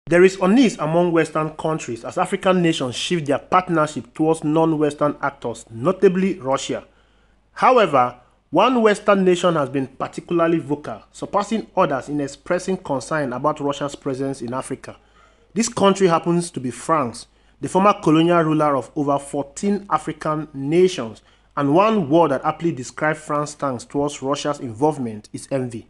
There is unease among Western countries as African nations shift their partnership towards non-Western actors, notably Russia. However, one Western nation has been particularly vocal, surpassing others in expressing concern about Russia's presence in Africa. This country happens to be France, the former colonial ruler of over 14 African nations, and one word that aptly describes France's stance towards Russia's involvement is envy.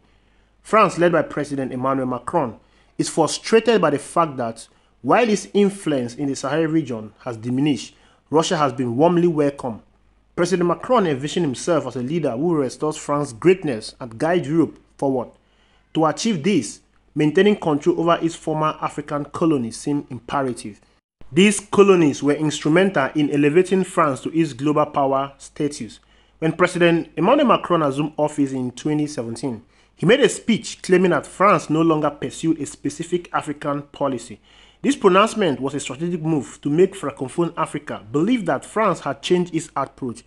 France, led by President Emmanuel Macron, is frustrated by the fact that while its influence in the Sahel region has diminished, Russia has been warmly welcomed. President Macron envisioned himself as a leader who restores France's greatness and guides Europe forward. To achieve this, maintaining control over its former African colonies seemed imperative. These colonies were instrumental in elevating France to its global power status. When President Emmanuel Macron assumed office in 2017, he made a speech claiming that France no longer pursued a specific African policy. This pronouncement was a strategic move to make Francophone Africa believe that France had changed its approach.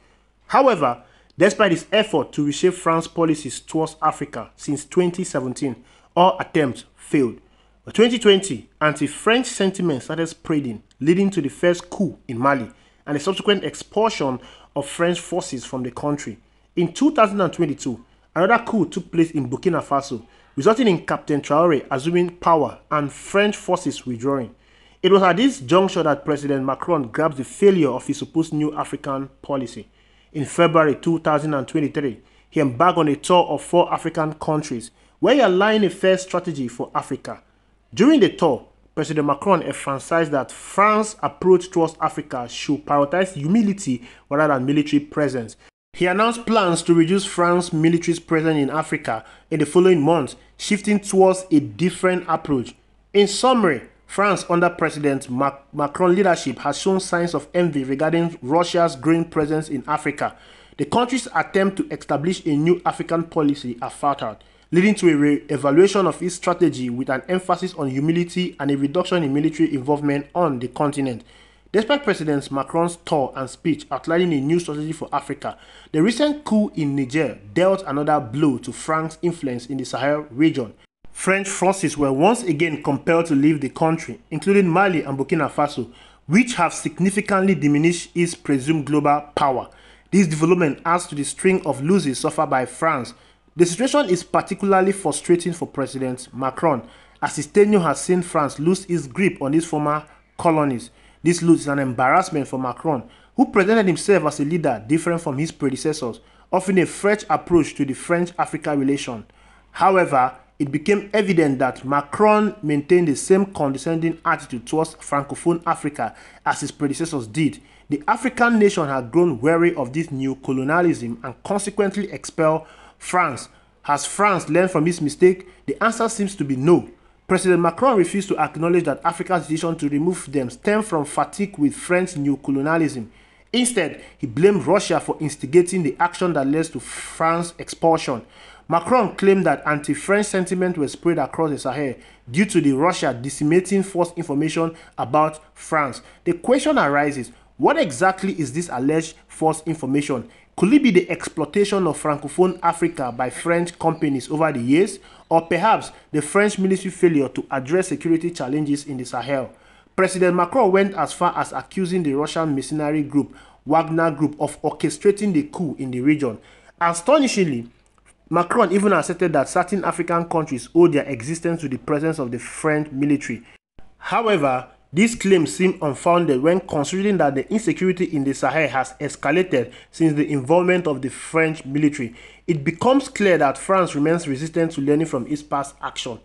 However, despite his effort to reshape France's policies towards Africa since 2017, all attempts failed. By 2020, anti-French sentiment started spreading, leading to the first coup in Mali and the subsequent expulsion of French forces from the country. In 2022, another coup took place in Burkina Faso, resulting in Captain Traoré assuming power and French forces withdrawing. It was at this juncture that President Macron grasped the failure of his supposed new African policy. In February 2023, he embarked on a tour of 4 African countries, where he outlined a fair strategy for Africa. During the tour, President Macron emphasized that France's approach towards Africa should prioritize humility rather than military presence. He announced plans to reduce France's military presence in Africa in the following months, shifting towards a different approach. In summary, France under President Macron's leadership has shown signs of envy regarding Russia's growing presence in Africa. The country's attempt to establish a new African policy are faltered, leading to a re-evaluation of its strategy with an emphasis on humility and a reduction in military involvement on the continent. Despite President Macron's tour and speech outlining a new strategy for Africa, the recent coup in Niger dealt another blow to France's influence in the Sahel region. French forces were once again compelled to leave the country, including Mali and Burkina Faso, which have significantly diminished its presumed global power. This development adds to the string of losses suffered by France. The situation is particularly frustrating for President Macron, as his tenure has seen France lose its grip on its former colonies. This loss is an embarrassment for Macron, who presented himself as a leader different from his predecessors, offering a fresh approach to the French-Africa relation. However, it became evident that Macron maintained the same condescending attitude towards Francophone Africa as his predecessors did. The African nation had grown wary of this new colonialism and consequently expelled France. Has France learned from its mistake? The answer seems to be no. President Macron refused to acknowledge that Africa's decision to remove them stemmed from fatigue with French neocolonialism. Instead, he blamed Russia for instigating the action that led to France's expulsion. Macron claimed that anti-French sentiment was spread across the Sahel due to the Russia disseminating false information about France. The question arises, what exactly is this alleged false information? Could it be the exploitation of Francophone Africa by French companies over the years, or perhaps the French military failure to address security challenges in the Sahel? President Macron went as far as accusing the Russian mercenary group Wagner Group of orchestrating the coup in the region. Astonishingly, Macron even asserted that certain African countries owe their existence to the presence of the French military. However, these claims seem unfounded when considering that the insecurity in the Sahel has escalated since the involvement of the French military. It becomes clear that France remains resistant to learning from its past action.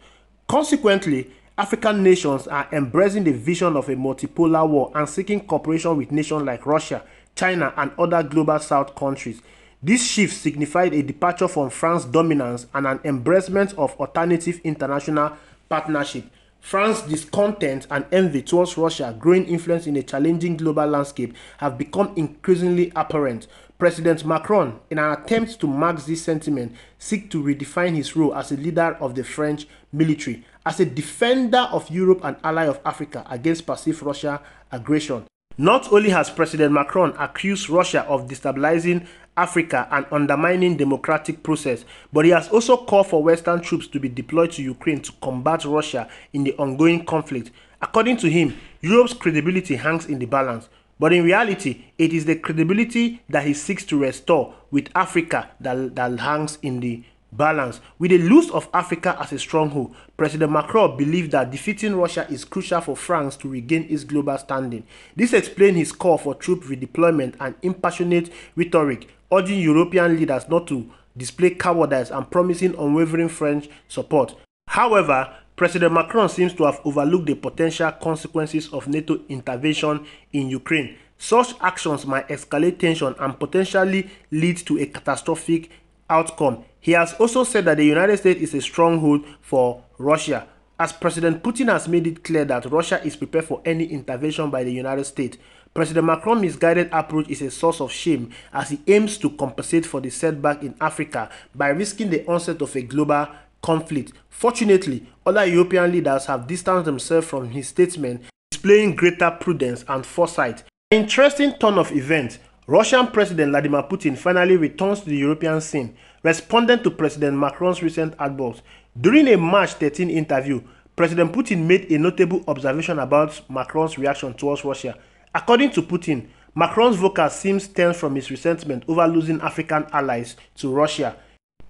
Consequently, African nations are embracing the vision of a multipolar war and seeking cooperation with nations like Russia, China, and other global South countries. This shift signified a departure from France's dominance and an embracement of alternative international partnership. France's discontent and envy towards Russia's growing influence in a challenging global landscape have become increasingly apparent. President Macron, in an attempt to mask this sentiment, seeks to redefine his role as a leader of the French military, as a defender of Europe and ally of Africa against perceived Russian aggression. Not only has President Macron accused Russia of destabilizing Africa and undermining democratic process, but he has also called for Western troops to be deployed to Ukraine to combat Russia in the ongoing conflict. According to him, Europe's credibility hangs in the balance. But in reality, it is the credibility that he seeks to restore with Africa that hangs in the balance. With the loss of Africa as a stronghold, President Macron believes that defeating Russia is crucial for France to regain its global standing. This explains his call for troop redeployment and impassionate rhetoric, urging European leaders not to display cowardice and promising unwavering French support. However, President Macron seems to have overlooked the potential consequences of NATO intervention in Ukraine. Such actions might escalate tension and potentially lead to a catastrophic outcome. He has also said that the United States is a stronghold for Russia, as President Putin has made it clear that Russia is prepared for any intervention by the United States. President Macron's misguided approach is a source of shame as he aims to compensate for the setback in Africa by risking the onset of a global conflict. Fortunately, other European leaders have distanced themselves from his statement, displaying greater prudence and foresight. An interesting turn of events. Russian President Vladimir Putin finally returns to the European scene, responding to President Macron's recent outbursts. During a March 13 interview, President Putin made a notable observation about Macron's reaction towards Russia. According to Putin, Macron's vocal seems stemmed from his resentment over losing African allies to Russia.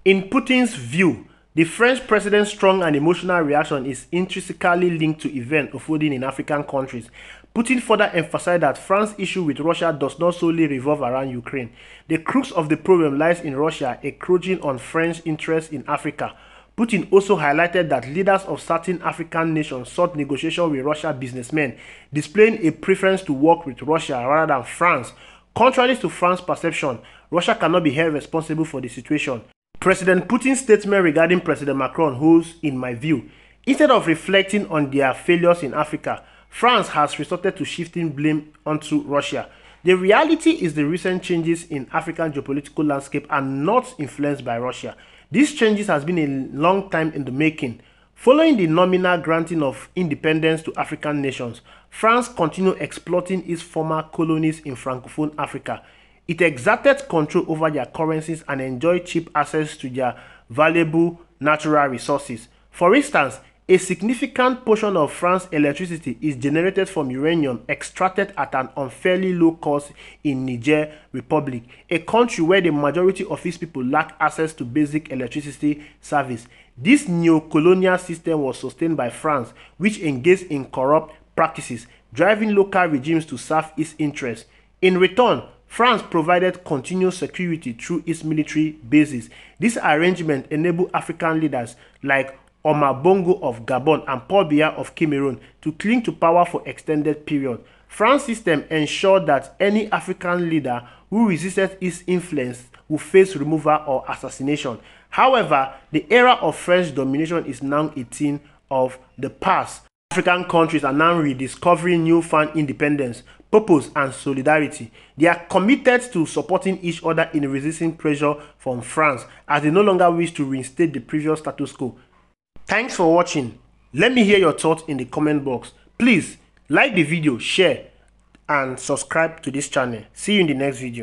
In Putin's view, the French president's strong and emotional reaction is intrinsically linked to events unfolding in African countries. Putin further emphasized that France's issue with Russia does not solely revolve around Ukraine. The crux of the problem lies in Russia encroaching on French interests in Africa. Putin also highlighted that leaders of certain African nations sought negotiation with Russian businessmen, displaying a preference to work with Russia rather than France. Contrary to France's perception, Russia cannot be held responsible for the situation. President Putin's statement regarding President Macron holds, in my view. Instead of reflecting on their failures in Africa, France has resorted to shifting blame onto Russia. The reality is the recent changes in African geopolitical landscape are not influenced by Russia. These changes has been a long time in the making. Following the nominal granting of independence to African nations, France continued exploiting its former colonies in Francophone Africa. It exerted control over their currencies and enjoyed cheap access to their valuable natural resources. For instance, a significant portion of France's electricity is generated from uranium extracted at an unfairly low cost in Niger Republic, a country where the majority of its people lack access to basic electricity service. This neo-colonial system was sustained by France, which engaged in corrupt practices, driving local regimes to serve its interests. In return, France provided continuous security through its military bases. This arrangement enabled African leaders like Omar Bongo of Gabon and Paul Biya of Cameroon to cling to power for extended period. France's system ensured that any African leader who resisted its influence would face removal or assassination. However, the era of French domination is now a thing of the past. African countries are now rediscovering newfound independence, purpose, and solidarity. They are committed to supporting each other in resisting pressure from France, as they no longer wish to reinstate the previous status quo. Thanks for watching. Let me hear your thoughts in the comment box. Please like the video, share, and subscribe to this channel. See you in the next video.